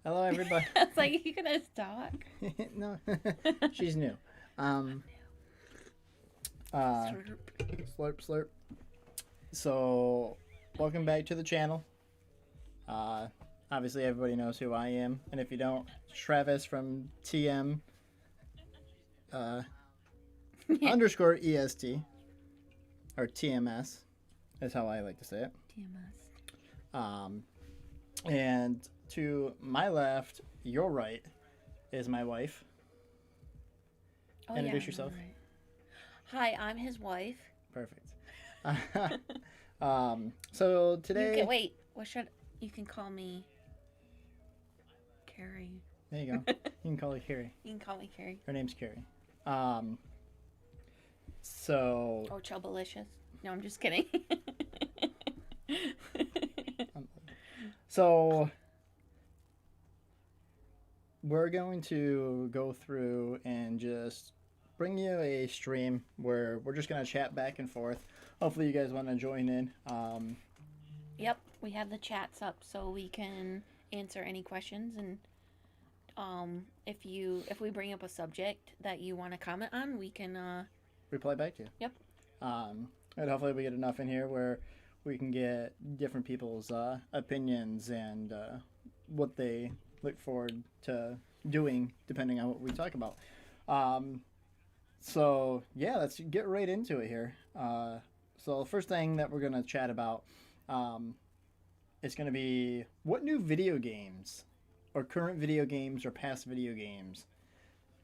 Hello, everybody. It's like you gonna talk. No, she's new. Um, uh, Slurp. slurp, slurp. So, welcome back to the channel. Uh, Obviously, everybody knows who I am, and if you don't, Travis from TM uh, Yeah. underscore EST or TMS is how I like to say it. TMS. Um, and to my left, your right, is my wife. Oh yeah, I Introduce remember yourself. right. Hi, I'm his wife. Perfect. So You can today, wait. What should you can call me Carrie. there you go. You You can call her Carrie. can call me Carrie Her name's Carrie. Um, so, or Chubalicious. No, I'm just kidding. um, so we're going to go through and just bring you a stream where we're just gonna chat back and forth. Hopefully, you guys want to join in. Yep, we have the chats up so we can answer any questions and if we bring up a subject that you want to comment on, we can Reply back to you. yep. And hopefully, we get enough in here where we can get different people's opinions and what they look forward to doing, depending on what we talk about. Um, so yeah, let's get right into it here. So the first thing that we're gonna chat about um, is gonna be what new video games, or current video games, or past video games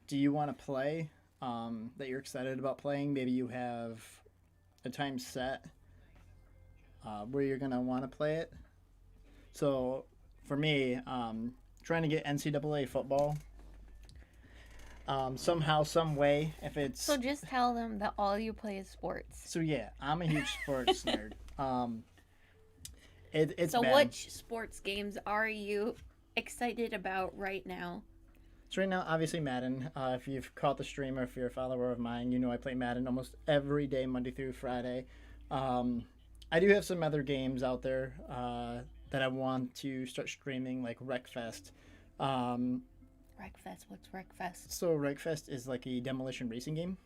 do you want to play that you're excited about playing? Maybe you have a time set where you're gonna want to play it. So for me, trying to get NCAA football somehow, some way. If So it's just tell them that all you play is sports. so, yeah, I'm a huge sports nerd. It's So, bad. which sports games are you excited about right now? So right now, obviously Madden. If you've caught the stream or if you're a follower of mine, you know I play Madden almost every day, Monday through Friday. Um, I do have some other games out there that I want to start streaming, like Wreckfest. Um, Wreckfest. What's Wreckfest? so Wreckfest is like a demolition racing game.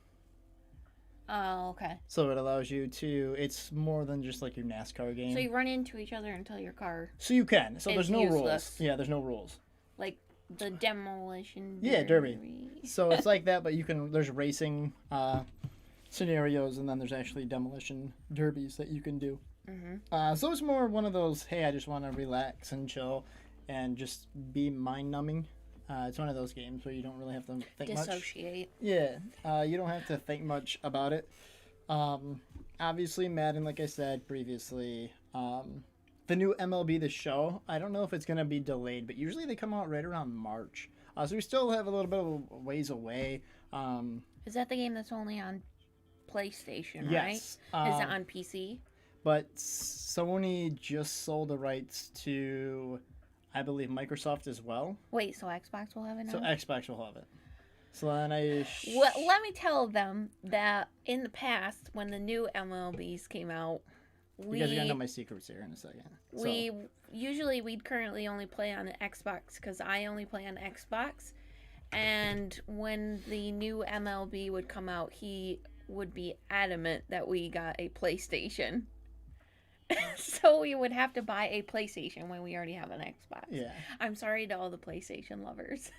Oh, okay. So it allows you to. It's more than just like your NASCAR So game. you run into each other until your car So you can. So is there's no rules. useless. Yeah, there's no rules. Like the demolition Yeah, derby. derby. So it's like that, but you can. There's racing scenarios, and then there's actually demolition derbies that you can do. Mm-hmm. So it's more one of those. Hey, I just want to relax and chill, and just be mind numbing. It's one of those games where you don't really have to think much. Dissociate. Yeah, you don't have to think much about it. Obviously, Madden, like I said previously, the new MLB The Show. I don't know if it's gonna be delayed, but usually they come out right around March. So we still have a little bit of a ways away. Is that the game that's only on PlayStation, Yes, right? Is it on PC? but Sony just sold the rights to, I believe, Microsoft as well. Wait, so Xbox will have it now? So Xbox will have it. So then I. Well, let me tell them that in the past, when the new MLBs came out, You guys are gonna know we my secrets here in a second. So, we usually we'd currently only play on the Xbox because I only play on Xbox. And when the new MLB would come out, he would be adamant that we got a PlayStation. So we would have to buy a PlayStation when we already have an Xbox. yeah. I'm sorry to all the PlayStation lovers.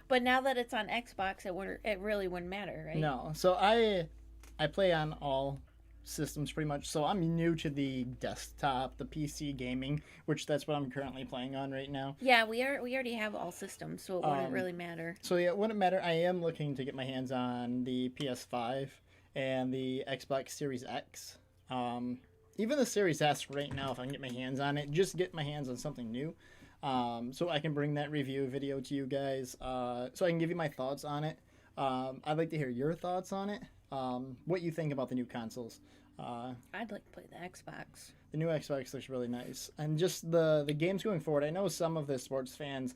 But now that it's on Xbox, it really wouldn't matter, right? No. So I play on all systems pretty much. So I'm new to the desktop, the PC gaming, which that's what I'm currently playing on right now. Yeah, we already have all systems, so it wouldn't Um, really matter. So yeah, it wouldn't matter. I am looking to get my hands on the PS5 and the Xbox Series X. Even the Series S right now, if I can get my hands on it, just get my hands on something new. So I can bring that review video to you guys. So I can give you my thoughts on it. I'd like to hear your thoughts on it. What you think about the new consoles. I'd like to play the Xbox. The new Xbox looks really nice, and just the games going forward. I know some of the sports fans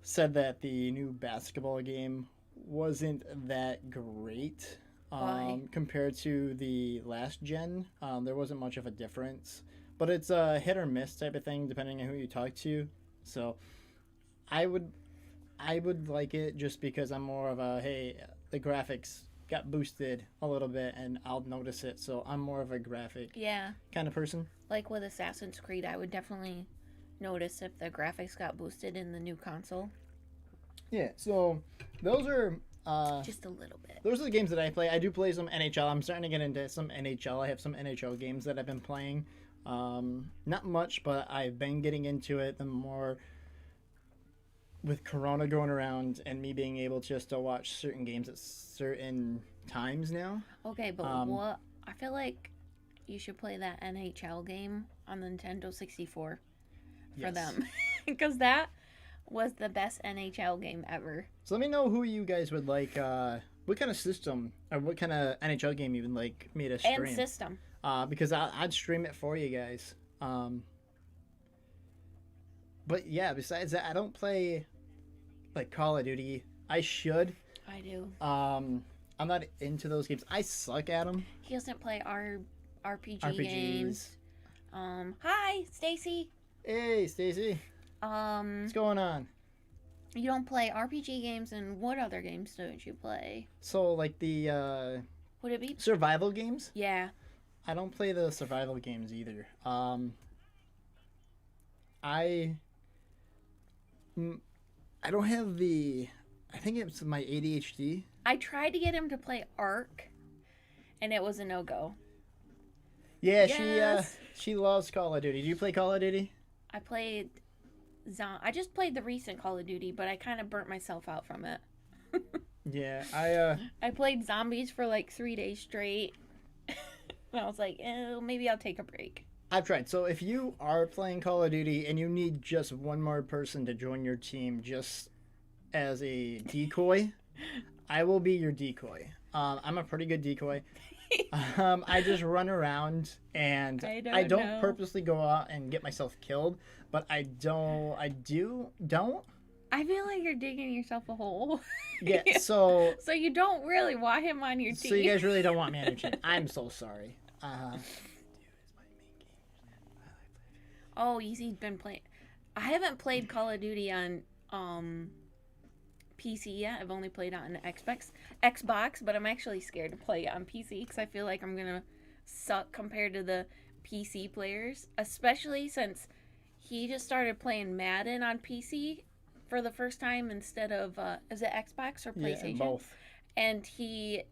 said that the new basketball game wasn't that great Why? compared to the last gen. There wasn't much of a difference, but it's a hit or miss type of thing depending on who you talk to. So I would like it just because I'm more of a, hey, the graphics got boosted a little bit and I'll notice it. So I'm more of a graphic Yeah. kind of person. Like with Assassin's Creed, I would definitely notice if the graphics got boosted in the new console. Yeah. So those are Just a little bit. those are the games that I play. I do play some NHL. I'm starting to get into some NHL. I have some NHL games that I've been playing. Not much, but I've been getting into it. The more with Corona going around and me being able just to watch certain games at certain times now. Okay, but Um, what? I feel like you should play that NHL game on the Nintendo 64 for Yes. them. Because that was the best NHL game ever. So let me know who you guys would like. What kind of system or what kind of NHL game you would like me to stream? And system. Because I'd stream it for you guys. But yeah, besides that, I don't play like Call of Duty. I should. I do. I'm not into those games. I suck at them. He doesn't play RPG RPGs. games. Hi, Stacy. Hey, Stacy, what's going on? You don't play RPG games, and what other games don't you play? So like the Would it be? survival games? Yeah. I don't play the survival games either. I I don't have the. I think it's my ADHD. I tried to get him to play Ark, and it was a no-go. Yeah, Yes. she loves Call of Duty. Do you play Call of Duty? I played I just played the recent Call of Duty, but I kind of burnt myself out from it. Yeah, I played zombies for like 3 days straight. And I was like, oh, maybe I'll take a break. I've tried. So if you are playing Call of Duty and you need just one more person to join your team just as a decoy, I will be your decoy. I'm a pretty good decoy. I just run around and I I don't don't know. purposely go out and get myself killed, but I don't. I feel like you're digging yourself a hole. Yeah. So So you don't really want him on your team. so you guys really don't want me on your team. I'm so sorry. Oh, he's been playing. I haven't played Call of Duty on PC yet. I've only played it on Xbox, but I'm actually scared to play it on PC because I feel like I'm gonna suck compared to the PC players, especially since he just started playing Madden on PC for the first time instead of is it Xbox or PlayStation? Yeah, both. And it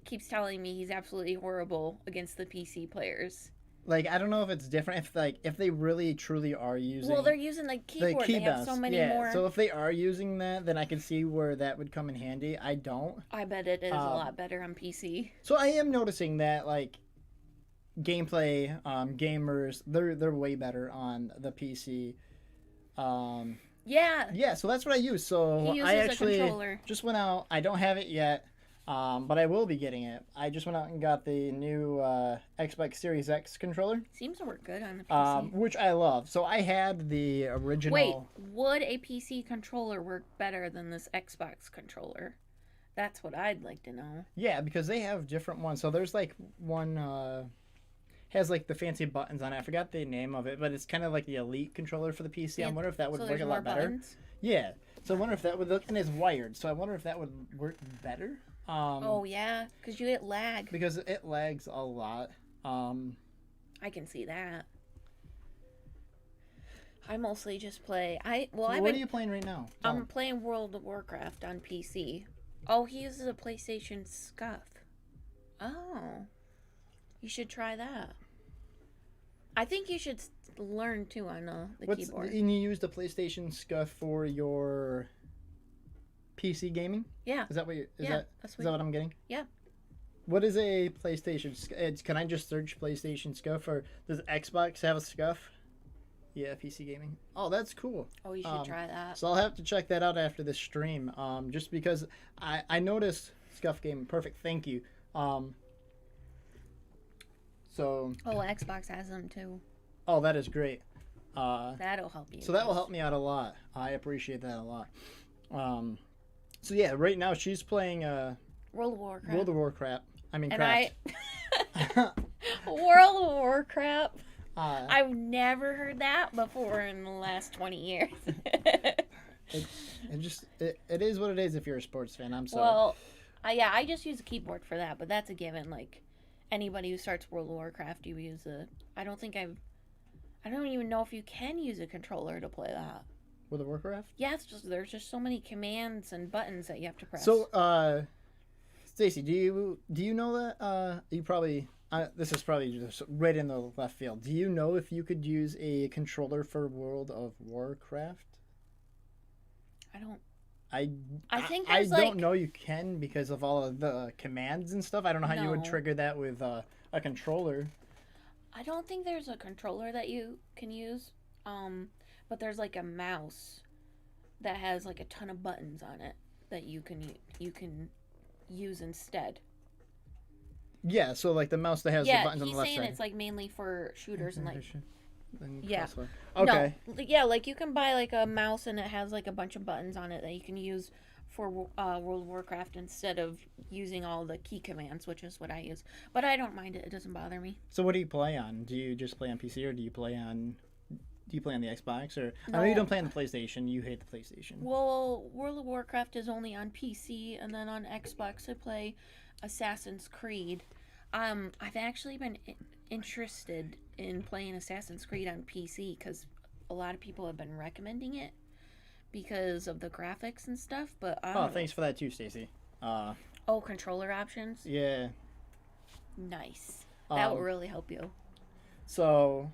keeps telling me he's absolutely horrible against the PC players. Like I don't know if it's different if they really truly are using. Well, they're using the keyboard. They have so many more. So if they are using that, then I can see where that would come in handy. I don't. I bet it is a lot better on PC. So I am noticing that like gameplay, gamers, they're way better on the PC. Yeah. Yeah, so that's what I use. So He uses I a actually controller. just went out. I don't have it yet, but I will be getting it. I just went out and got the new Xbox Series X controller, Seems to work good on the PC. which I love. So I had the original. Wait, would a PC controller work better than this Xbox controller? That's what I'd like to know. Yeah, because they have different ones. So there's like one has like the fancy buttons on it. I forgot the name of it, but it's kind of like the Elite controller for the PC. I wonder if that would So work there's a more lot better. buttons? Yeah. So I wonder if that would look, and it's wired. So I wonder if that would work better. Oh yeah, because you get lag. Because it lags a lot. I can see that. I mostly just play. So what are you playing right now? I'm playing World of Warcraft on PC. Oh, he uses a PlayStation Scuff. Oh, you should try that. I think you should learn too on the keyboard. And you use the PlayStation Scuff for your PC gaming? Yeah. Is that what you? Is Yeah, that that's is that what I'm getting? Yeah. What is a PlayStation? Can I just search PlayStation Scuff, or does Xbox have a Scuff? Yeah, PC gaming. Oh, that's cool. Oh, you should try that. So I'll have to check that out after this stream. Just because I noticed Scuff Gaming. Perfect. Thank you. So. Oh, Xbox has them too. Oh, that is great. That'll help you. So that will help me out a lot. I appreciate that a lot. So yeah, right now she's playing World of Warcraft. World of Warcraft. I mean, and Craft. World of Warcraft. Uh, I've never heard that before in the last 20 years. It is what it is if you're a sports fan. I'm sorry. Well, I just use a keyboard for that, but that's a given. Like anybody who starts World of Warcraft, you use a. I don't even know if you can use a controller to play that. World of Warcraft. Yeah, there's just so many commands and buttons that you have to press. So, Stacy, do you know that? You probably. This is probably just right in the left field. Do you know if you could use a controller for World of Warcraft? I don't. I think I there's, don't like- know you can because of all of the commands and stuff. I don't know how you would No. trigger that with a controller. I don't think there's a controller that you can use. But there's like a mouse that has like a ton of buttons on it that you can use instead. Yeah, so like the mouse that has the Yeah, buttons on he's the left saying side. it's like mainly for shooters and like Then Yeah. crossfire. Okay. No, yeah, like you can buy like a mouse and it has like a bunch of buttons on it that you can use for World of Warcraft instead of using all the key commands, which is what I use. But I don't mind it; it doesn't bother me. So what do you play on? Do you just play on PC or do you play on the Xbox or I know No. you don't play on the PlayStation. You hate the PlayStation. Well, World of Warcraft is only on PC, and then on Xbox I play Assassin's Creed. I've actually been interested in playing Assassin's Creed on PC because a lot of people have been recommending it because of the graphics and stuff. But I Oh, don't know. thanks for that too, Stacy. Oh, controller options. Yeah. Nice. That Um, would really help you. So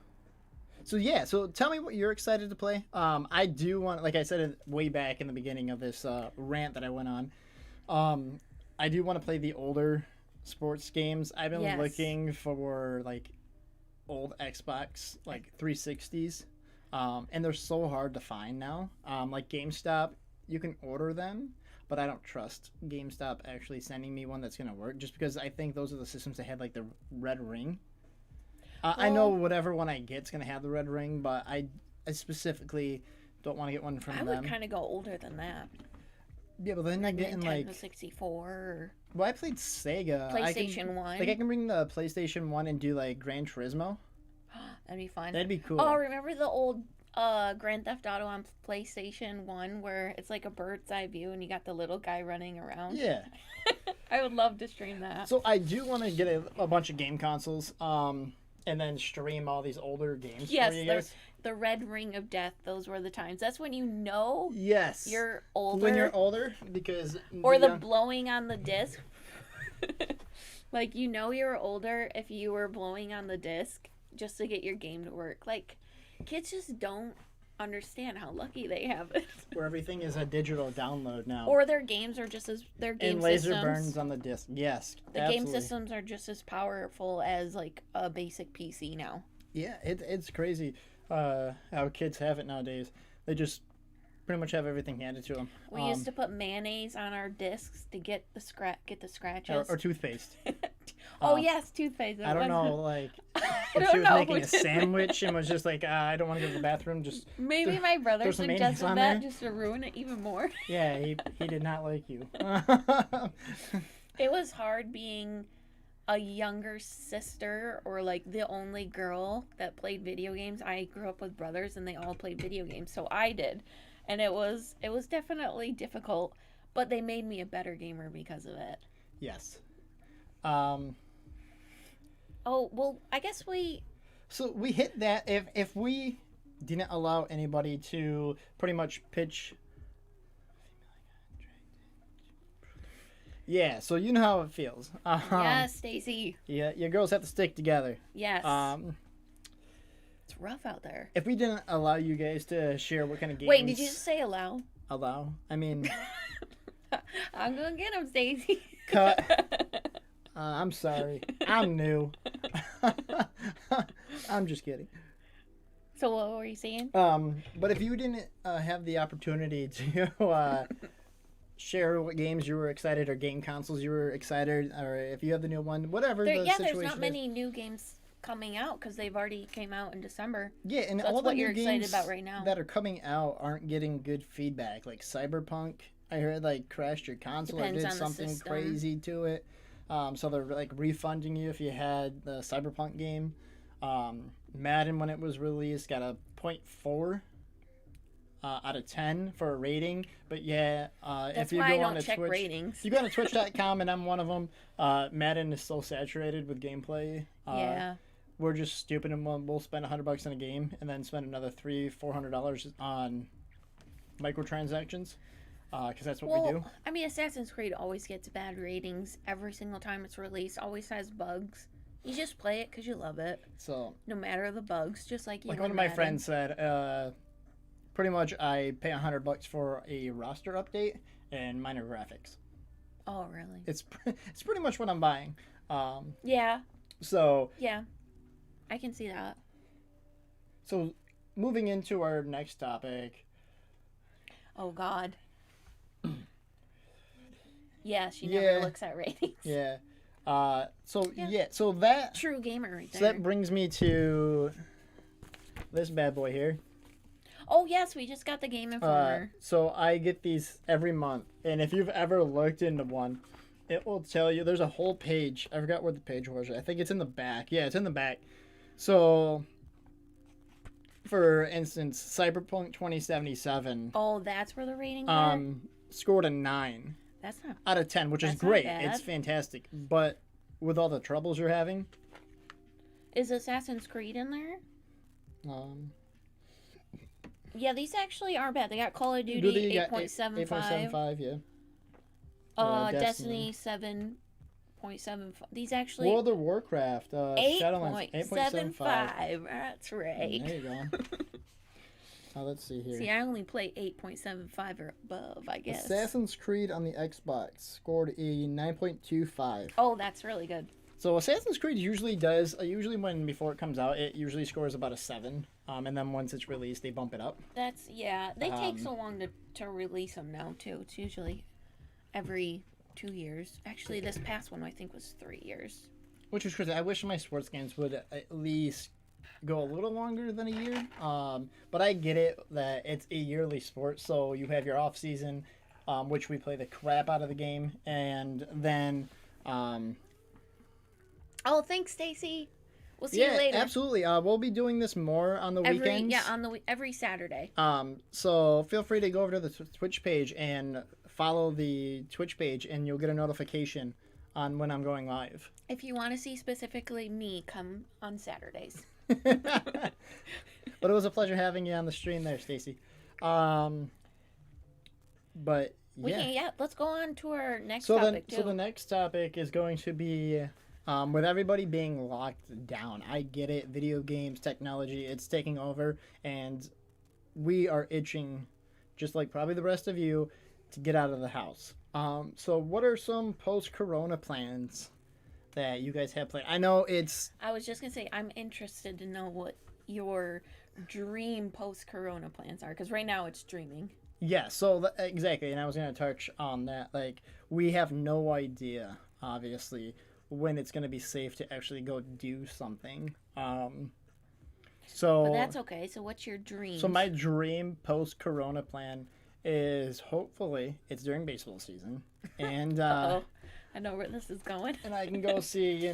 yeah. So tell me what you're excited to play. I do want, like I said way back in the beginning of this rant that I went on. I do want to play the older sports games. I've been Yes. looking for like old Xbox, like 360s, and they're so hard to find now. Like GameStop, you can order them, but I don't trust GameStop actually sending me one that's gonna work. Just because I think those are the systems that had like the red ring. I know Well- whatever one I get's gonna have the red ring, but I specifically don't want to get one from I them. would kind of go older than that. Yeah, but then I'm getting Nintendo like. 64 or Well, I played Sega. I can- PlayStation 1. Like I can bring the PlayStation 1 and do like Gran Turismo. That'd be fun. That'd be cool. Oh, remember the old Grand Theft Auto on PlayStation 1 where it's like a bird's eye view and you got the little guy running around? Yeah. I would love to stream that. So I do want to get a bunch of game consoles, and then stream all these older games Yes, for you there's guys. the Red Ring of Death. Those were the times. That's when you know Yes. you're older. When you're older, because or the young- blowing on the disc. Like, you know you're older if you were blowing on the disc just to get your game to work. Like, kids just don't understand how lucky they have it. where everything is a digital download now. Or their games are just as their game and laser systems. burns on the disc. Yes. The absolutely. game systems are just as powerful as like a basic PC now. Yeah, it's crazy how kids have it nowadays. They just pretty much have everything handed to them. We used to put mayonnaise on our discs to get the scratches. or toothpaste. Oh yes, toothpaste. I don't know, like I if don't she was know. making a sandwich and was just like, I don't want to go to the bathroom. Just Maybe my brother throw some mayonnaise suggested on that there. just to ruin it even more. yeah, he did not like you. It was hard being a younger sister or like the only girl that played video games. I grew up with brothers and they all played video games, so I did. And it was definitely difficult, but they made me a better gamer because of it. Yes. Oh, well, I guess So we hit that. If we didn't allow anybody to pretty much pitch. Yeah, so you know how it feels. yes, Stacy. Yeah, your girls have to stick together. Yes. It's rough out there. If we didn't allow you guys to share what kind of games. Wait, did you just say allow? allow? I mean, I'm going to get him, Stacy. cut. I'm sorry. I'm new. I'm just kidding. So what were you saying? But if you didn't have the opportunity to share what games you were excited or game consoles you were excited, or if you have the new one, whatever the situation There's not is. many new games coming out because they've already came out in December. Yeah, and So that's all the what new you're excited games about right now. that are coming out aren't getting good feedback. Like Cyberpunk, I heard like crashed your console Depends or did on the something system. crazy to it. So they're like refunding you if you had the Cyberpunk game. Madden, when it was released, got a 0.4 out of 10 for a rating. But yeah, That's if you why I go on don't to check Twitch, ratings. if you go on to Twitch.com and I'm one of them, Madden is so saturated with gameplay. Yeah. We're just stupid and we'll spend $100 on a game and then spend another $300-$400 on microtransactions. Because that's what we do. I mean, Assassin's Creed always gets bad ratings every single time it's released. Always has bugs. You just play it because you love it, So, no matter the bugs. Just like you. like one of my friends said, pretty much I pay $100 for a roster update and minor graphics. Oh, really? It's pretty much what I'm buying. Yeah. So Yeah. I can see that. So moving into our next topic. Oh God. Yeah, she never looks at ratings. Yeah. So that True gamer right there. So that brings me to this bad boy here. Oh yes, we just got the Game Informer. So I get these every month, and if you've ever looked into one, it will tell you there's a whole page. I forgot where the page was. I think it's in the back. Yeah, it's in the back. So, for instance, Cyberpunk 2077. Oh, that's where the ratings are. Scored a 9 That's not. out of 10, which is That's not great. bad. It's fantastic. But with all the troubles you're having, Is Assassin's Creed in there? um, Yeah, these actually are bad. They got Call of do Duty they got 8.75. 8.75, yeah. Destiny 7.75. These actually World of Warcraft, Shadowlands 8.75. 8.75. That's right. There you go. Let's see here. See, I only play 8.75 or above, I guess. Assassin's Creed on the Xbox scored a 9.25. Oh, that's really good. So Assassin's Creed usually does, before it comes out, it usually scores about a 7. And then once it's released, they bump it up. That's, yeah. They take so long to release them now, too. It's usually every 2 years. Actually, this past one, I think, was 3 years. Which is crazy. I wish my sports games would at least go a little longer than a year. But I get it that it's a yearly sport, so you have your off season, which we play the crap out of the game, and then Oh, thanks, Stacy. We'll see you later. Absolutely. We'll be doing this more on the weekends. Yeah, every Saturday. So feel free to go over to the Twitch page and follow the Twitch page, and you'll get a notification on when I'm going live. If you want to see specifically me, come on Saturdays. But it was a pleasure having you on the stream there, Stacy. But yeah. Let's go on to our next So topic too. the next topic is going to be with everybody being locked down. I get it. Video games, technology, it's taking over, and we are itching, just like probably the rest of you, to get out of the house. So what are some post-corona plans that you guys have planned? I know it's... I was just going to say, I'm interested to know what your dream post-corona plans are, because right now it's dreaming. Yeah, so exactly, and I was going to touch on that. Like, we have no idea, obviously, when it's going to be safe to actually go do something. But that's okay. So what's your dream? So my dream post-corona plan is hopefully it's during baseball season, and I know where this is going. and I can go see,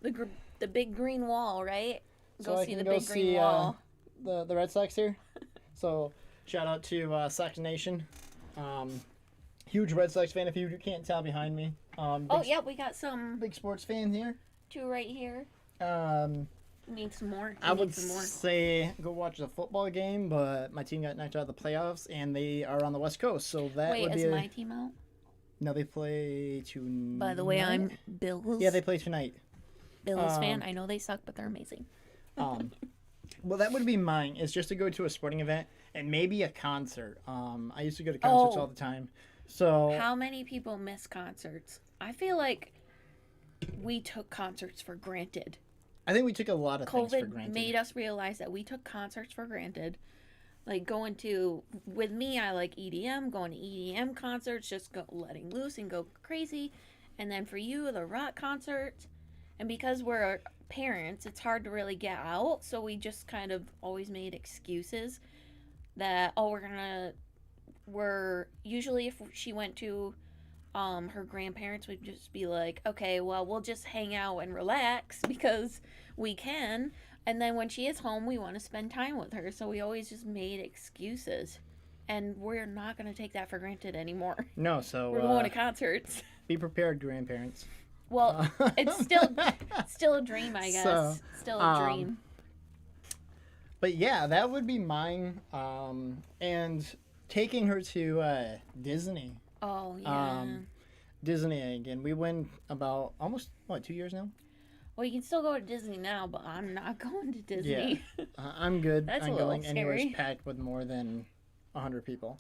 the big green wall, right? So Go I see can the go big see green wall. the Red Sox here. So shout out to Sox Nation. Huge Red Sox fan. If you can't tell behind me. We got some Big sports fan here. 2 right here. Need some more. I would say go watch the football game, but my team got knocked out of the playoffs, and they are on the West Coast, so that Wait, would be is my team out? No, they play tonight. By the way, I'm Bills. Yeah, they play tonight. Bills fan. I know they suck, but they're amazing. Well, that would be mine. Is just to go to a sporting event and maybe a concert. I used to go to concerts all the time. So how many people miss concerts? I feel like we took concerts for granted. I think we took a lot of things for COVID granted. made us realize that we took concerts for granted. Like with me, I like EDM, going to EDM concerts, just letting loose and go crazy. And then for you, the rock concerts. And because we're parents, it's hard to really get out. So we just kind of always made excuses that, we're usually if she went to her grandparents, would just be like, okay, well, we'll just hang out and relax because we can. And then when she is home, we want to spend time with her. So we always just made excuses. And we're not going to take that for granted anymore. No, so We're going to concerts. be prepared, grandparents. Well, it's still a dream, I guess. So, still a dream. But yeah, that would be mine. And taking her to Disney. Oh, yeah. Disney again. We went about almost, 2 years now? Well, you can still go to Disney now, but I'm not going to Disney. Yeah. I'm good. That's I'm a little going anywhere scary. packed with more than 100 people.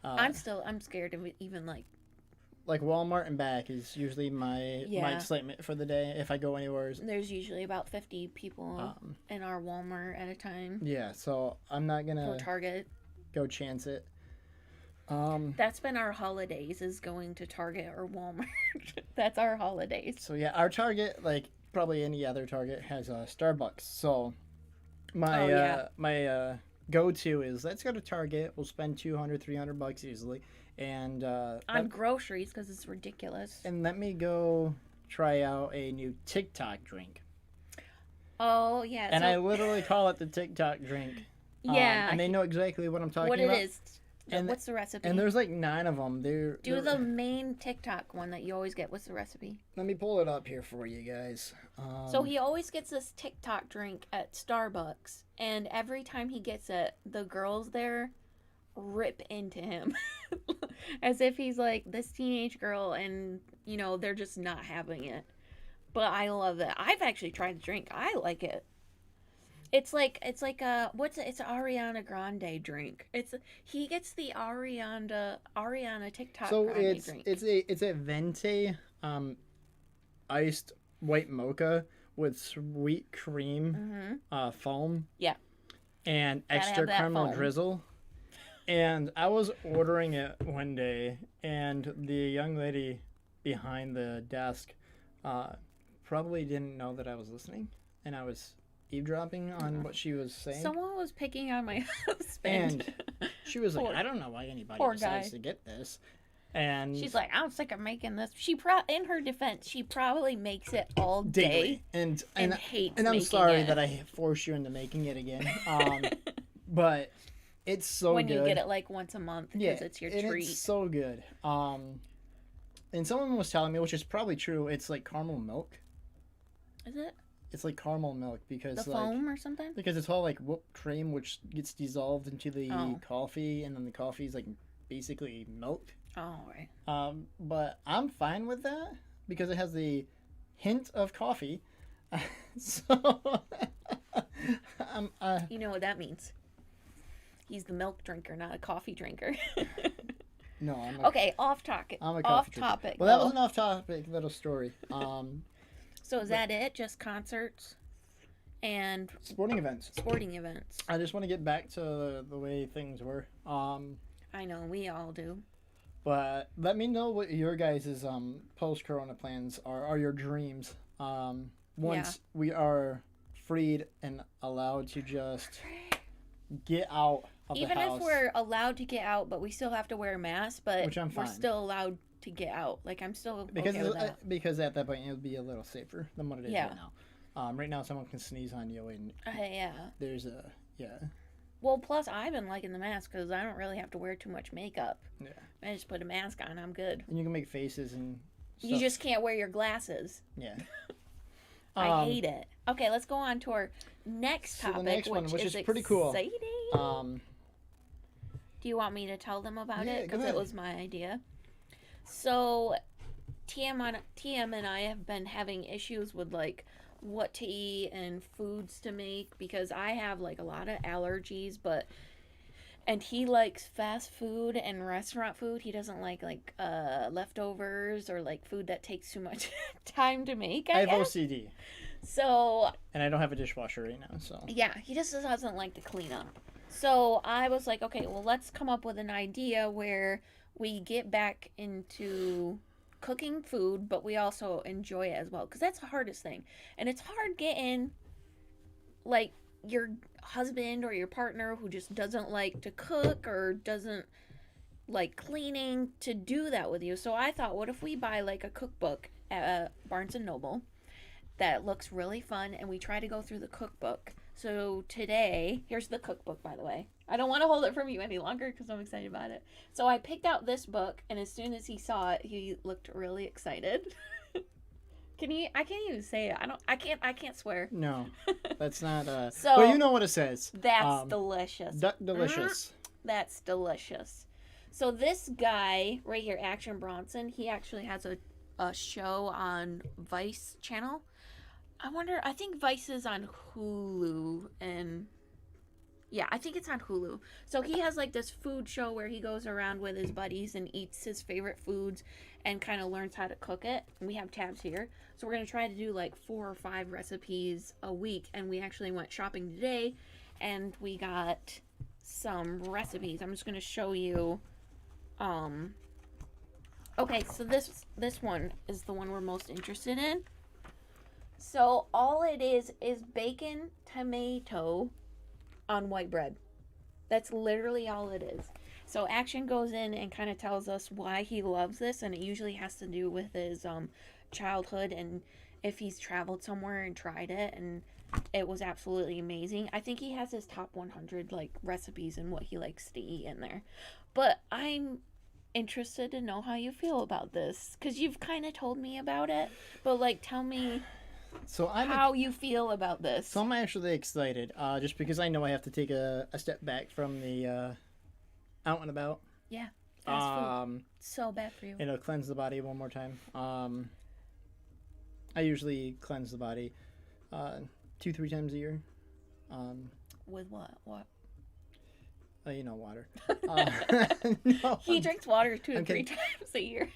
I'm scared of even like Walmart and back is usually my excitement for the day if I go anywhere. there's usually about 50 people in our Walmart at a time. Yeah, so I'm not Or gonna Target. go chance it. That's been our holidays, is going to Target or Walmart. That's our holidays. So yeah, our Target, like probably any other Target, has Starbucks. So my my go-to is let's go to Target. We'll spend $200-300 easily, and On groceries, because it's ridiculous. and let me go try out a new TikTok drink. Oh, yeah. And so, I literally call it the TikTok drink. yeah. And they know exactly what I'm talking what about. it is. And- What's the recipe? And there's like 9 of them. Do the main TikTok one that you always get. What's the recipe? Let me pull it up here for you guys. So he always gets this TikTok drink at Starbucks, and every time he gets it, the girls there rip into him as if he's like this teenage girl, and you know they're just not having it. But I love it. I've actually tried the drink. I like it. It's like it's an Ariana Grande drink. He gets the Ariana TikTok So Grande drink. it's a venti iced white mocha with sweet cream foam. Yeah. And Gotta extra have that caramel foam. drizzle. And I was ordering it one day, and the young lady behind the desk probably didn't know that I was listening, and I was eavesdropping on what she was saying. Someone was picking on my husband. And she was like, Poor- I don't know why anybody poor decides guy. to get this. And She's like, I'm sick of making this. In her defense, she probably makes it all daily. day And hates and I'm making sorry it. that I forced you into making it again. But it's so when good. you get it like once a month because it's your and treat. It's so good. And someone was telling me, which is probably true, it's like caramel milk. Is it It's like caramel milk because the like foam or something? because it's all like whipped cream, which gets dissolved into the Oh. coffee, and then the coffee is like basically milk. Oh, right. But I'm fine with that because it has the hint of coffee. So You know what that means? He's the milk drinker, not a coffee drinker. no, I'm a, Okay, off topic. I'm a coffee Off drinker. topic. Well, that though. was an off-topic little story. So is that it? Just concerts and Sporting events. sporting events? I just want to get back to the way things were. I know we all do. But let me know what your guys' post-corona plans are your dreams. Once we are freed and allowed to just get out of Even the house. if we're allowed to get out, but we still have to wear masks, but Which I'm we're fine. still allowed to get out. Like I'm still because okay with that. because at that point it would be a little safer than what it is Yeah. right now. Right now someone can sneeze on you and Yeah. there's Well, plus I've been liking the mask because I don't really have to wear too much makeup. Yeah. I just put a mask on, I'm good. and you can make faces and stuff. You just can't wear your glasses. yeah. I hate it. Okay, let's go on to our next So the topic, next one, which is is pretty cool. exciting. Do you want me to tell them about Yeah, it? go Because it ahead. was my idea. So, TM and I have been having issues with like what to eat and foods to make because I have like a lot of allergies, and he likes fast food and restaurant food. He doesn't like leftovers or like food that takes too much time to make. I I have guess. OCD So and I don't have a dishwasher right now, so yeah, he just doesn't like to clean up. So I was like, okay, well, let's come up with an idea where we get back into cooking food, but we also enjoy it as well. Because that's the hardest thing. And it's hard getting, like, your husband or your partner who just doesn't like to cook or doesn't like cleaning to do that with you. So I thought, what if we buy, like, a cookbook at Barnes & Noble that looks really fun, and we try to go through the cookbook So today, here's the cookbook, by the way. I don't want to hold it from you any longer because I'm excited about it. So I picked out this book, and as soon as he saw it, he looked really excited. I can't even say it. I can't swear. No, that's not. So but you know what it says. That's delicious. Delicious. That's delicious. So this guy right here, Action Bronson, he actually has a show on Vice channel. I think Vice is on Hulu, and yeah, I think it's on Hulu. So he has like this food show where he goes around with his buddies and eats his favorite foods and kind of learns how to cook it. And we have tabs here. So we're going to try to do like 4 or 5 recipes a week. And we actually went shopping today and we got some recipes. I'm just going to show you. Okay, so this one is the one we're most interested in. So all it is bacon, tomato on white bread. That's literally all it is. So Action goes in and kind of tells us why he loves this, and it usually has to do with his childhood and if he's traveled somewhere and tried it, and it was absolutely amazing. I think he has his top 100 like recipes and what he likes to eat in there. But I'm interested to know how you feel about this because you've kind of told me about it, but like tell me how you feel about this. So I'm actually excited, just because I know I have to take a step back from the out and about. Yeah, fast food. So bad for you. It'll cleanse the body one more time. I usually cleanse the body 2-3 times a year. With what? Water. No, he drinks water 2 to 3 times a year.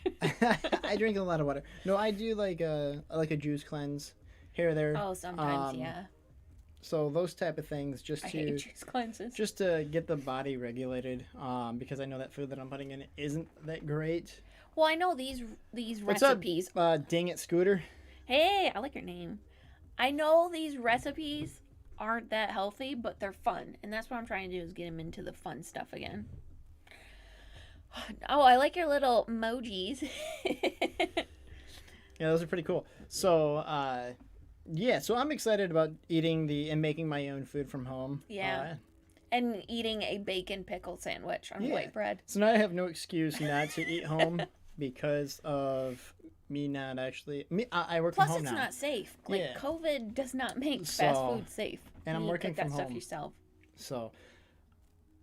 I drink a lot of water. No, I do like a juice cleanse here or there. Oh, sometimes, yeah. So those type of things, just I hate juice cleanses. Just to get the body regulated. Because I know that food that I'm putting in isn't that great. Well, I know these What's recipes. Up, Dang It Scooter? Hey, I like your name. I know these recipes aren't that healthy, but they're fun, and that's what I'm trying to do is get him into the fun stuff again. Oh, I like your little emojis. Yeah, those are pretty cool. So, so I'm excited about eating and making my own food from home. Yeah. And eating a bacon pickle sandwich on white bread. So now I have no excuse not to eat home because of me not actually. I work from home now. Plus, it's not safe. Like, Yeah. COVID does not make fast food safe. And I'm working from home. Stuff yourself. So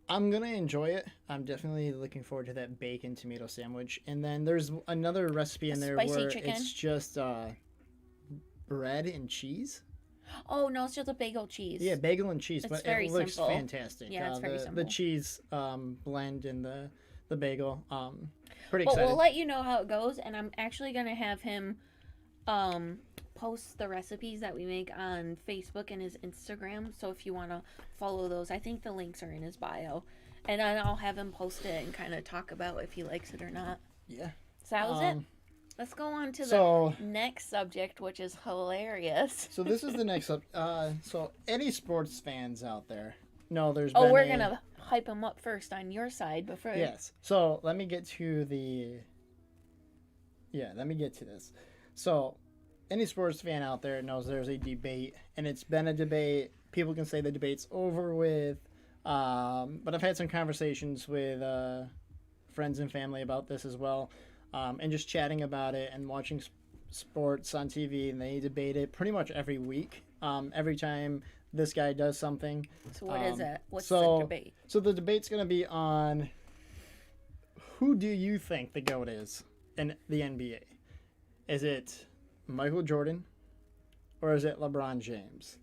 I'm going to enjoy it. I'm definitely looking forward to that bacon tomato sandwich. And then there's another recipe in there where it's just bread and cheese. Oh, no, it's just a bagel cheese. Yeah, bagel and cheese, but it looks simple. fantastic. Yeah, it's very simple. The cheese blend in the bagel. Pretty excited. But we'll let you know how it goes, and I'm actually going to have him post the recipes that we make on Facebook and his Instagram. So if you want to follow those, I think the links are in his bio. And then I'll have him post it and kind of talk about if he likes it or not. Yeah. So that was it. Let's go on to the next subject, which is hilarious. So this is the next so any sports fans out there know there's been we're going to hype them up first on your side before. Yes. So let me get to this. So any sports fan out there knows there's a debate, and it's been a debate. People can say the debate's over with, but I've had some conversations with friends and family about this as well. And just chatting about it and watching sports on TV, and they debate it pretty much every week. Every time this guy does something. So what is it? What's the debate? So the debate's going to be on who do you think the GOAT is in the NBA? Is it Michael Jordan or is it LeBron James?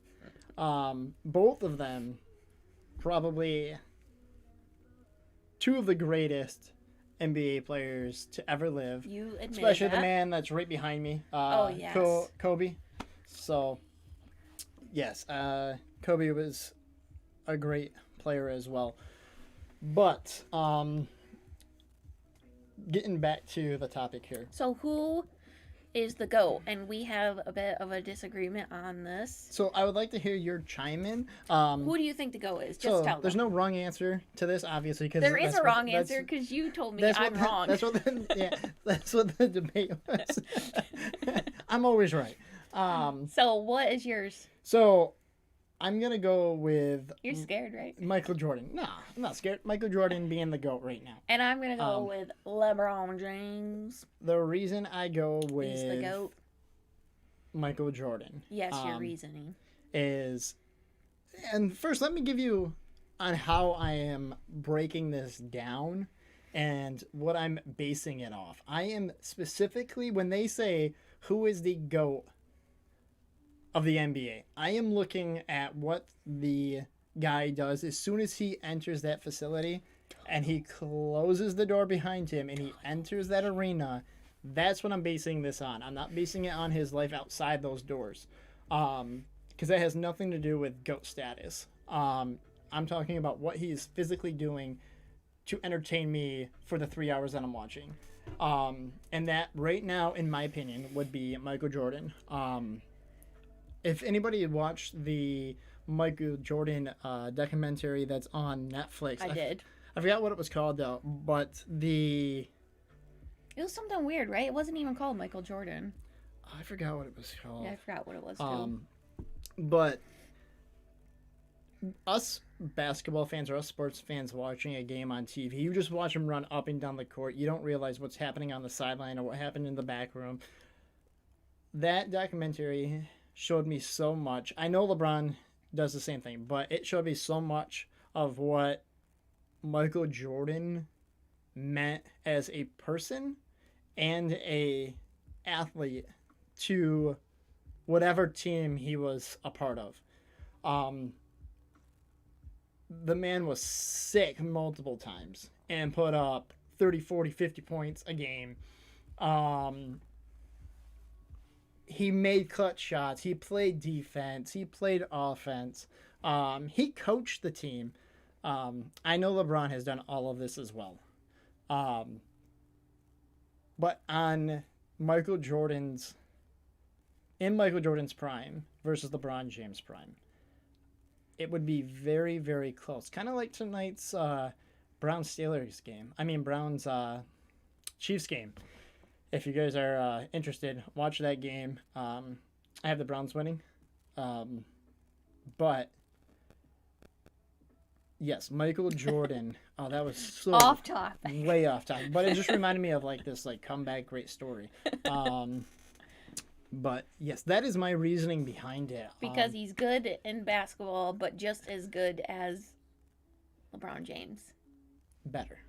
Both of them probably two of the greatest NBA players to ever live. You admit especially that? The man that's right behind me. Yes. Kobe. So, yes, Kobe was a great player as well. But, getting back to the topic here. So who is the GOAT? And we have a bit of a disagreement on this. So I would like to hear your chime in. Who do you think the GOAT is? Just tell them. There's no wrong answer to this, obviously. There is a wrong answer because you told me I'm wrong. That's what the debate was. I'm always right. So what is yours? So I'm gonna go with You're scared, right? Michael Jordan. Nah, I'm not scared. Michael Jordan being the GOAT right now. And I'm gonna go with LeBron James. The reason I go He's the with GOAT. Michael Jordan Yes, your reasoning. is, and first let me give you on how I am breaking this down and what I'm basing it off. I am specifically, when they say who is the GOAT of the NBA, I am looking at what the guy does as soon as he enters that facility and he closes the door behind him and he enters that arena. That's what I'm basing this on. I'm not basing it on his life outside those doors, because that has nothing to do with GOAT status. I'm talking about what he's physically doing to entertain me for the 3 hours that I'm watching. And that right now, in my opinion, would be Michael Jordan. If anybody had watched the Michael Jordan documentary that's on Netflix, I did. I forgot what it was called though, but It was something weird, right? It wasn't even called Michael Jordan. I forgot what it was called. Yeah, I forgot what it was too. But us basketball fans or us sports fans watching a game on TV, you just watch them run up and down the court. You don't realize what's happening on the sideline or what happened in the back room. That documentary showed me so much. I know LeBron does the same thing, but it showed me so much of what Michael Jordan meant as a person and a athlete to whatever team he was a part of. The man was sick multiple times and put up 30, 40, 50 points a game. He made clutch shots. He played defense. He played offense. He coached the team. I know LeBron has done all of this as well. But in Michael Jordan's prime versus LeBron James' prime, it would be very, very close. Kind of like tonight's Browns Chiefs game. If you guys are interested, watch that game. I have the Browns winning. But yes, Michael Jordan. Oh, that was so Off topic. way off topic. But it just reminded me of like this comeback great story. But yes, that is my reasoning behind it. Because he's good in basketball, but just as good as LeBron James. Better.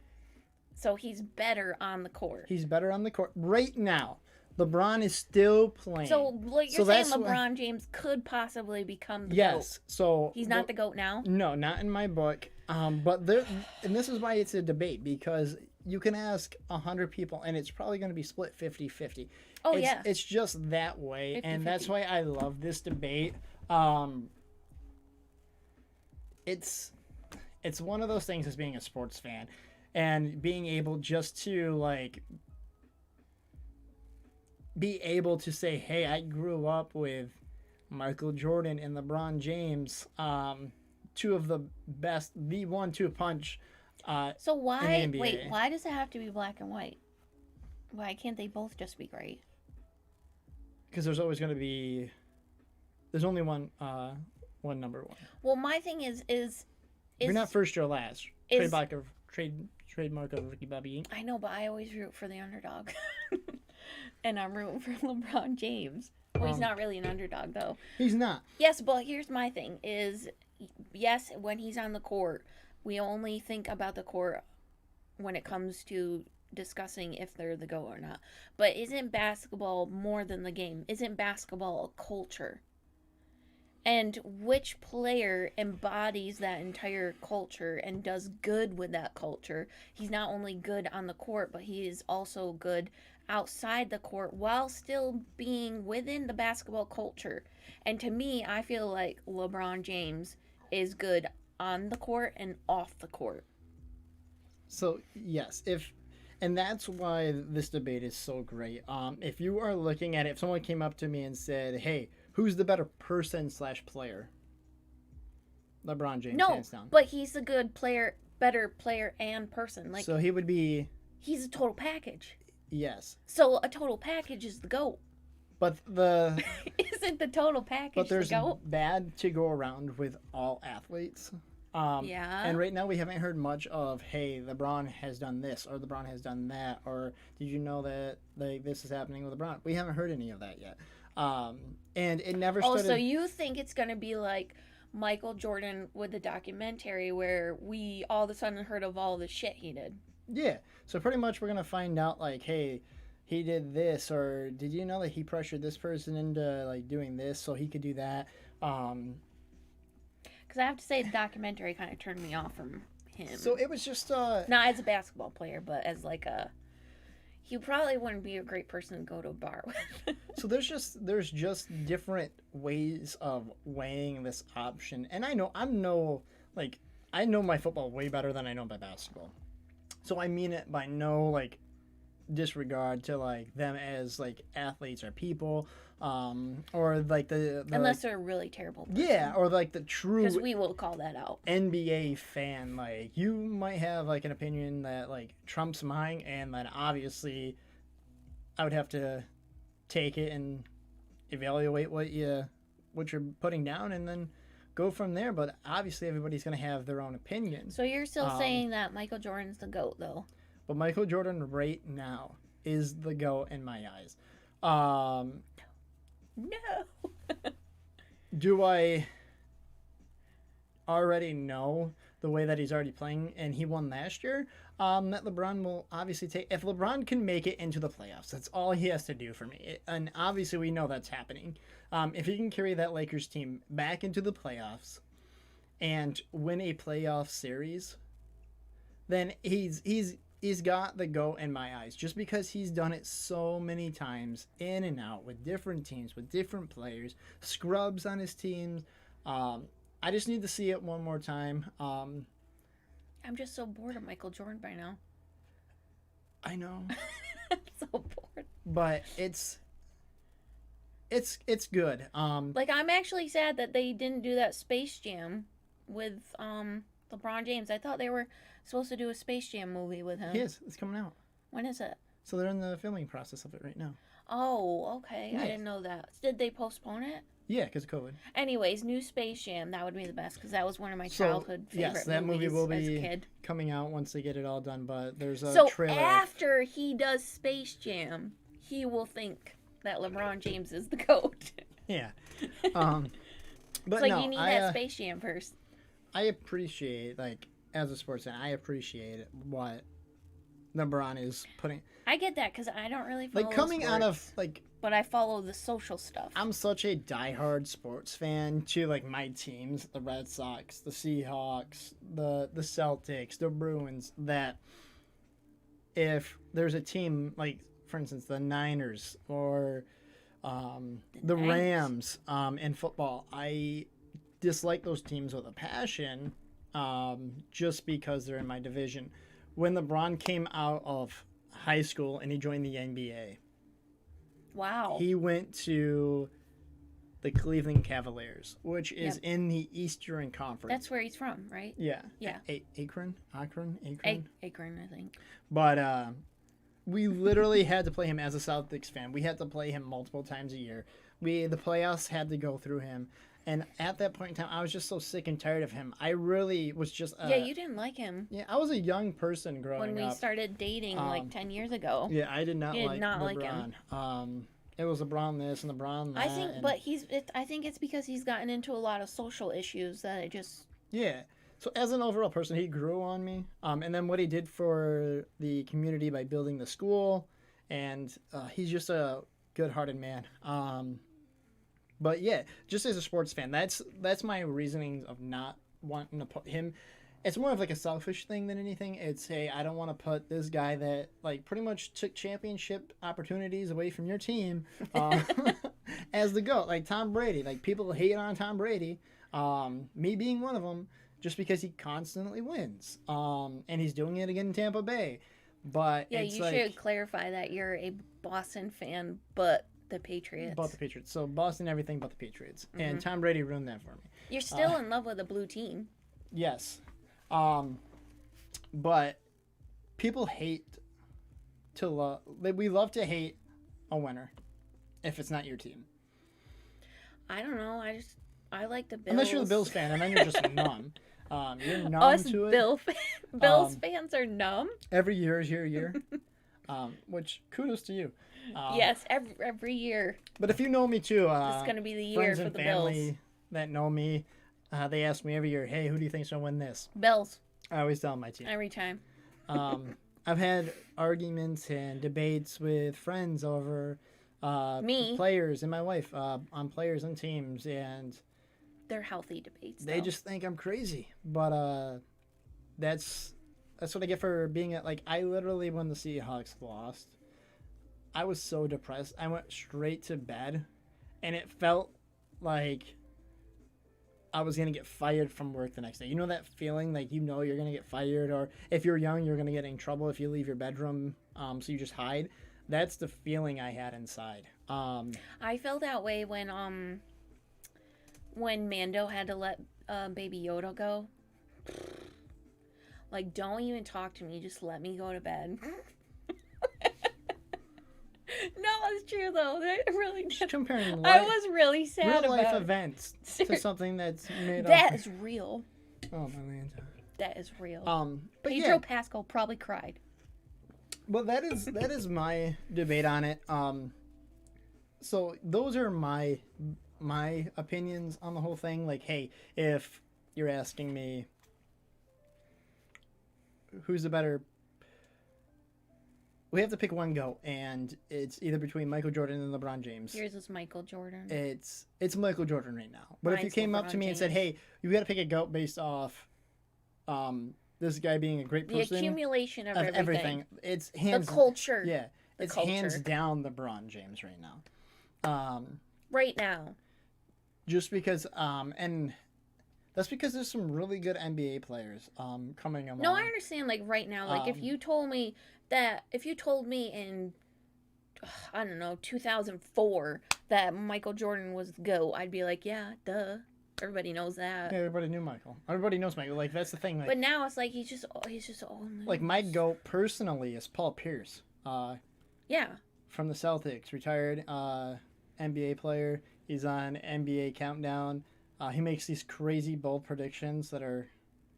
So he's better on the court. He's better on the court right now. LeBron is still playing. So like you're saying LeBron James could possibly become the GOAT. So he's not the GOAT now? No, not in my book. But there, and this is why it's a debate, because you can ask 100 people and it's probably going to be split 50-50. Oh, yeah. It's just that way, 50-50. and that's why I love this debate. It's one of those things as being a sports fan and being able just to be able to say, hey, I grew up with Michael Jordan and LeBron James, two of the best, the 1-2 punch. So why? in the NBA. Wait, why does it have to be black and white? Why can't they both just be great? Because there's always going to be, there's only one number one. Well, my thing is You're not first or last. Trademark of Ricky Bobby. I know, but I always root for the underdog, and I'm rooting for LeBron James. Well, he's not really an underdog though. He's not. Yes, but here's my thing: is yes, when he's on the court, we only think about the court when it comes to discussing if they're the GOAT or not. But isn't basketball more than the game? Isn't basketball a culture? And which player embodies that entire culture and does good with that culture? He's not only good on the court, but he is also good outside the court while still being within the basketball culture. And to me, I feel like LeBron James is good on the court and off the court. So, yes, and that's why this debate is so great. If you are looking at it, if someone came up to me and said, hey, who's the better person/player? LeBron James, hands down. But he's a good player, better player and person. So he would be... He's a total package. Yes. So a total package is the GOAT. But the Isn't the total package but there's the GOAT? bad to go around with all athletes. Yeah. And right now we haven't heard much of, hey, LeBron has done this or LeBron has done that, or did you know that like this is happening with LeBron? We haven't heard any of that yet. And it never Oh, started. so you think it's gonna be like Michael Jordan with the documentary where we all of a sudden heard of all the shit he did? Yeah. So pretty much we're gonna find out like, hey, he did this, or did you know that he pressured this person into like doing this so he could do that? Because I have to say, the documentary kind of turned me off from him. So it was just Not as a basketball player, but as like a. He probably wouldn't be a great person to go to a bar with. so there's just different ways of weighing this option, and I know I know my football way better than I know my basketball. So I mean it by no like disregard to like them as like athletes or people, or like the Unless they're a really terrible person. yeah, or like the true Because we will call that out. NBA fan. Like you might have like an opinion that like trumps mine, and then obviously I would have to take it and evaluate what you're putting down, and then go from there. But obviously everybody's gonna have their own opinions. So you're still saying that Michael Jordan's the GOAT, though? But Michael Jordan right now is the GOAT in my eyes. No. Do I already know the way that he's already playing and he won last year? That LeBron will obviously take. If LeBron can make it into the playoffs, that's all he has to do for me. And obviously we know that's happening. If he can carry that Lakers team back into the playoffs and win a playoff series, then he's got the GOAT in my eyes, just because he's done it so many times in and out with different teams, with different players, scrubs on his teams. I just need to see it one more time. I'm just so bored of Michael Jordan by now. I know, I'm so bored. but it's good. Like, I'm actually sad that they didn't do that Space Jam with LeBron James. I thought they were supposed to do a Space Jam movie with him. It's coming out. When is it? So they're in the filming process of it right now. Oh, okay. Yeah. I didn't know that. Did they postpone it? Yeah, because of COVID. Anyways, new Space Jam. That would be the best because that was one of my childhood favorite yes, that movie movies will as a be kid. coming out once they get it all done. But there's a So trailer. after he does Space Jam, he will think that LeBron James is the GOAT. Yeah. But It's like no, you need I, that Space Jam first. I appreciate, like, as a sports fan, I appreciate what LeBron is putting. I get that because I don't really follow Like, coming out of, sports, like, but I follow the social stuff. I'm such a diehard sports fan to, like, my teams, the Red Sox, the Seahawks, the Celtics, the Bruins, that if there's a team, like, for instance, the Niners or the Niners. Rams in football, I dislike those teams with a passion, just because they're in my division. When LeBron came out of high school and he joined the NBA, Wow. he went to the Cleveland Cavaliers, which is Yep. in the Eastern Conference. That's where he's from, right? yeah. Yeah. Akron. Akron, I think. But we literally had to play him as a Celtics fan. We had to play him multiple times a year. The playoffs had to go through him. And at that point in time, I was just so sick and tired of him. I really was just... Yeah, you didn't like him Yeah, I was a young person growing when we up. started dating like 10 years ago. Yeah, I did not You did like not like LeBron. him. It was LeBron this and LeBron that. I think, and- but I think it's because he's gotten into a lot of social issues that it just. Yeah. So as an overall person, he grew on me. And then what he did for the community by building the school, and he's just a good-hearted man. But yeah, just as a sports fan, that's my reasoning of not wanting to put him. It's more of like a selfish thing than anything. It's, hey, I don't want to put this guy that like pretty much took championship opportunities away from your team as the GOAT. Like Tom Brady. Like people hate on Tom Brady. Me being one of them, just because he constantly wins. And he's doing it again in Tampa Bay. But Yeah, it's you like, should clarify that you're a Boston fan, but the Patriots. But the Patriots. So Boston, everything but the Patriots. And Tom Brady ruined that for me. You're still in love with the blue team. Yes. But people hate to love. We love to hate a winner. if it's not your team. I don't know. I like the Bills. Unless you're the Bills fan, and then you're just numb. You're numb Us to it. Bills fans are numb. Every year is your year. Which kudos to you. Yes, every year. But if you know me too, It's gonna be the year friends for and the family Bills. that know me, they ask me every year, "Hey, who do you think's gonna win this?" Bills I always tell them my team. every time. I've had arguments and debates with friends over Me. players and my wife on players and teams, and They're healthy debates. they though. just think I'm crazy. But that's what I get for being at. Like, I literally, when the Seahawks lost, I was so depressed. I went straight to bed, and it felt like I was gonna get fired from work the next day. You know that feeling, like you know you're gonna get fired, or if you're young, you're gonna get in trouble if you leave your bedroom. So you just hide. That's the feeling I had inside. I felt that way when Mando had to let Baby Yoda go. Like, don't even talk to me. Just let me go to bed. No, it's true though. I really Just did. comparing I was really sad real life about it. events to something that's made That up. is real. Oh my land. That is real. But Pedro yeah, Pascal probably cried. well that is my debate on it. So those are my opinions on the whole thing. Like, hey, if you're asking me who's the better, we have to pick one GOAT, and it's either between Michael Jordan and LeBron James. Yours is Michael Jordan. It's Michael Jordan right now. But if you Mine's came up to LeBron me and said, James. "Hey, you got to pick a GOAT based off this guy being a great The person accumulation of, of everything. everything," it's The hands culture. yeah, it's culture. hands down LeBron James right now. Right now. Just because and that's because there's some really good NBA players coming along. No, I understand. Like right now, like if you told me in, I don't know, 2004 that Michael Jordan was the GOAT, I'd be like, yeah, duh. Everybody knows that. Yeah, everybody knew Michael. Everybody knows Michael. Like, that's the thing. Like, But now it's like he's just only. like my GOAT personally is Paul Pierce. Yeah. From the Celtics, retired NBA player. He's on NBA Countdown. He makes these crazy bold predictions that are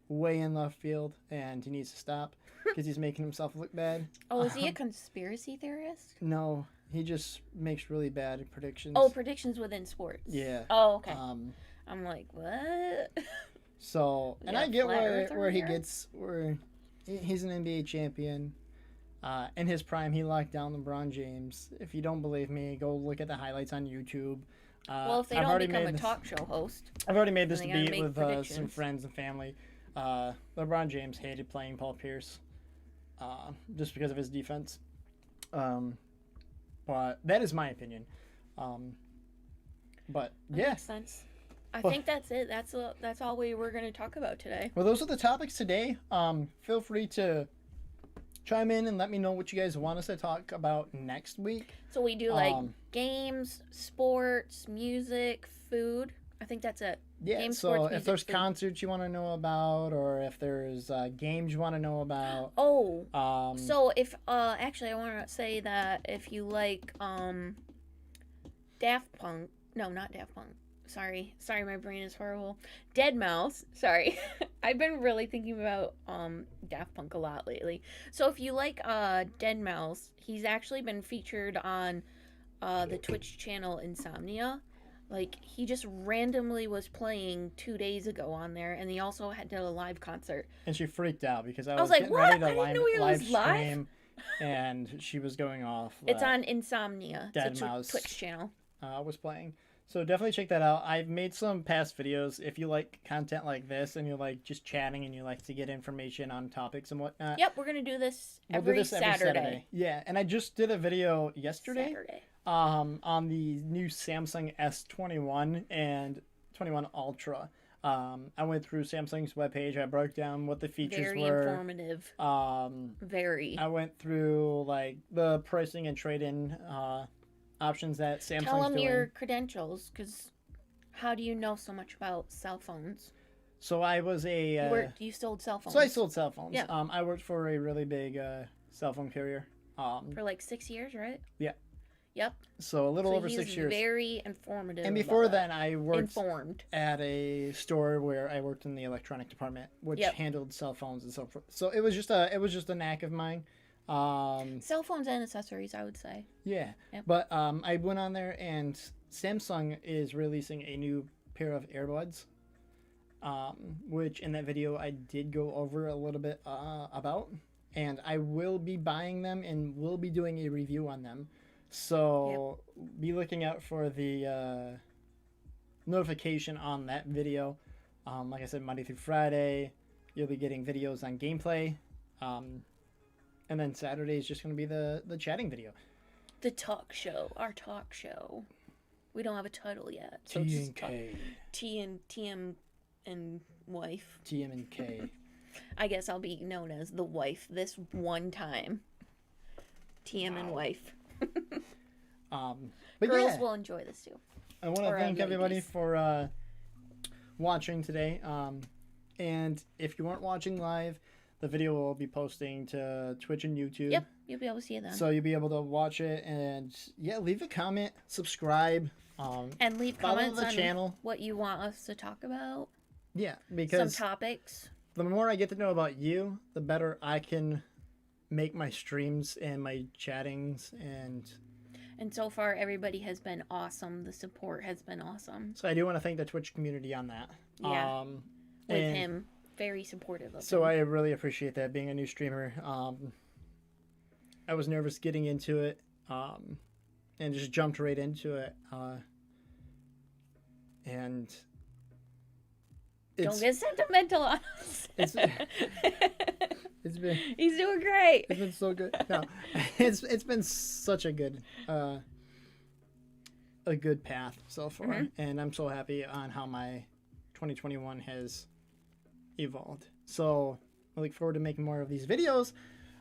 way in left field, and he needs to stop because he's making himself look bad. Oh, is he a conspiracy theorist? No, he just makes really bad predictions. Oh, predictions within sports. Yeah. Oh, okay. I'm like, what? So, and Yeah, I get flat earther where he here? gets where he's an NBA champion. In his prime, he locked down LeBron James. If you don't believe me, go look at the highlights on YouTube. Well, if they I've don't already become made a this- talk show host. I've already made this then they gotta debate make with some predictions. friends and family. LeBron James hated playing Paul Pierce just because of his defense. But that is my opinion. But That yeah. makes sense. I Well- think that's it. That's all we were going to talk about today. Well, those are the topics today. Feel free to chime in and let me know what you guys want us to talk about next week. So we do like Um, games, sports, music, food. I think that's it. Yeah, Games, so sports, if music, there's food. concerts you want to know about, or if there's games you want to know about, Oh, um, so if actually I want to say that if you like Daft Punk, no, not Daft Punk. Sorry, my brain is horrible. Dead Mouse. Sorry, I've been really thinking about Daft Punk a lot lately. So if you like Dead Mouse, he's actually been featured on the Twitch channel Insomnia. Like he just randomly was playing 2 days ago on there, and he also did a live concert. and she freaked out because I was was like, getting "What? ready to I didn't know he live was live?" stream, and she was going off. It's on Insomnia. Dead it's a Mouse. Twitch channel. Was playing. So definitely check that out. I've made some past videos. If you like content like this and you like just chatting and you like to get information on topics and whatnot, Yep, we're gonna do this we'll do every this every Saturday. Yeah, and I just did a video yesterday. Saturday. On the new Samsung S21 and 21 Ultra. I went through Samsung's webpage. I broke down what the features Very were. informative. Very. I went through like the pricing and trade-in options that Samsung's Tell them doing. your credentials, because how do you know so much about cell phones? So I was a. You sold cell phones So I sold cell phones. Yeah. I worked for a really big cell phone carrier. for like 6 years, right? Yeah. Yep. So a little So over he's 6 years. very informative. And about before that. then, I worked informed. at a store where I worked in the electronic department, which Yep. handled cell phones and so forth. So it was just a knack of mine. Cell phones and accessories, I would say. Yeah, Yep. but I went on there and Samsung is releasing a new pair of earbuds, which in that video I did go over a little bit about, and I will be buying them and will be doing a review on them. So be looking out for the notification on that video. Like I said, Monday through Friday, you'll be getting videos on gameplay, and then Saturday is just going to be the chatting video. The talk show. Our talk show. We don't have a title yet. So T it's and just K. T and TM and wife. TM and K. I guess I'll be known as the wife this one time. TM and wife. But Girls yeah, will enjoy this too. I want to or, thank everybody ladies. for watching today. And if you weren't watching live, the video will be posting to Twitch and YouTube. Yep, you'll be able to see it then. So you'll be able to watch it and leave a comment, subscribe, and leave follow comments the on channel. what you want us to talk about. Yeah, Some because topics. the more I get to know about you, the better I can make my streams and my chattings. And so far, everybody has been awesome. The support has been awesome. So I do want to thank the Twitch community on that. Yeah. With and him. Very supportive of So him. I really appreciate that, being a new streamer. I was nervous getting into it, and just jumped right into it. And Don't it's get sentimental on us. it's been He's doing great. it's been so good. No, it's been such a good path so far, Mm-hmm. and I'm so happy on how my 2021 has evolved. So I look forward to making more of these videos.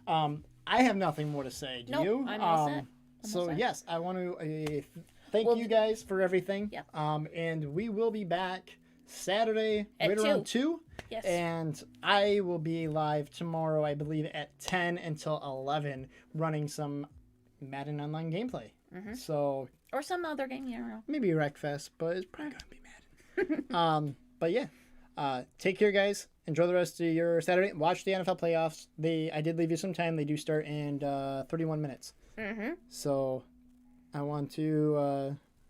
I have nothing more to say. Do Nope, you? I'm all set. So set. yes, I want to thank Well, you guys for everything. Yep. And we will be back Saturday At right around 2. Yes. And I will be live tomorrow, I believe, at 10 until 11, running some Madden Online gameplay. Mm-hmm. So Or some other game, you don't know. maybe Wreckfest, but it's probably gonna be Madden. But yeah, take care, guys. Enjoy the rest of your Saturday. Watch the NFL playoffs. I did leave you some time. They do start in 31 minutes. Mm-hmm. So I want to